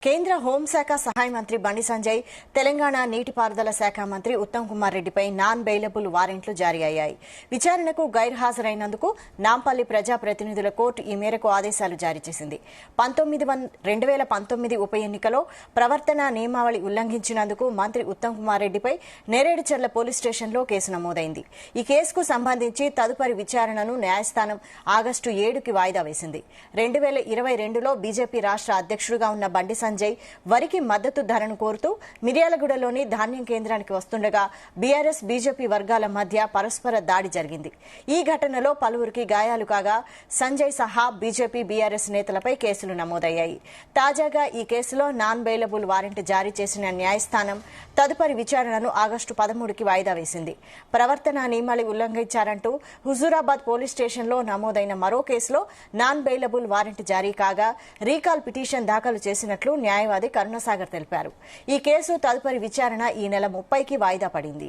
కేంద్ర హోంశాఖ సహాయ మంత్రి బండి సంజయ్, తెలంగాణ నీటిపారుదల శాఖ మంత్రి ఉత్తమ్ కుమార్ రెడ్డిపై నాన్ బెయిలబుల్ వారెంట్లు జారీ అయ్యాయి. విచారణకు గైర్హాజరైనందుకు నాంపల్లి ప్రజాప్రతినిధుల కోర్టు ఈ మేరకు ఆదేశాలు జారీ చేసింది. 2019 ఉప ఎన్నికలో ప్రవర్తనా నియమావళి ఉల్లంఘించినందుకు మంత్రి ఉత్తమ్ కుమార్ రెడ్డిపై నేరేడుచర్ల పోలీస్ స్టేషన్లో కేసు నమోదైంది. ఈ కేసుకు సంబంధించి తదుపరి విచారణను న్యాయస్థానం ఆగస్టు 7కి వాయిదా వేసింది. 2022లో బీజేపీ రాష్ట్ర అధ్యక్షుడిగా ఉన్న బండి సంజయ్ వరికి మద్దతు ధరను కోరుతూ మిర్యాలగూడలోని ధాన్యం కేంద్రానికి వస్తుండగా బీఆర్ఎస్ బీజేపీ వర్గాల మధ్య పరస్పర దాడి జరిగింది. ఈ ఘటనలో పలువురికి గాయాలు కాగా సంజయ్ సహా బీజేపీ బీఆర్ఎస్ నేతలపై కేసులు నమోదయ్యాయి. తాజాగా ఈ కేసులో నాన్ బెయిలబుల్ వారెంట్ జారీ చేసిన న్యాయస్థానం తదుపరి విచారణను ఆగస్టు 13కి వాయిదా వేసింది. ప్రవర్తనా నియమాలు ఉల్లంఘించారంటూ హుజూరాబాద్ పోలీస్ స్టేషన్లో నమోదైన మరో కేసులో నాన్ బెయిలబుల్ వారెంట్ జారీ కాగా రీకాల్ పిటిషన్ దాఖలు చేసినట్లు న్యాయవాది కరుణసాగర్ తెలిపారు. ఈ కేసు తదుపరి విచారణ ఈ నెల 30కి వాయిదా పడింది.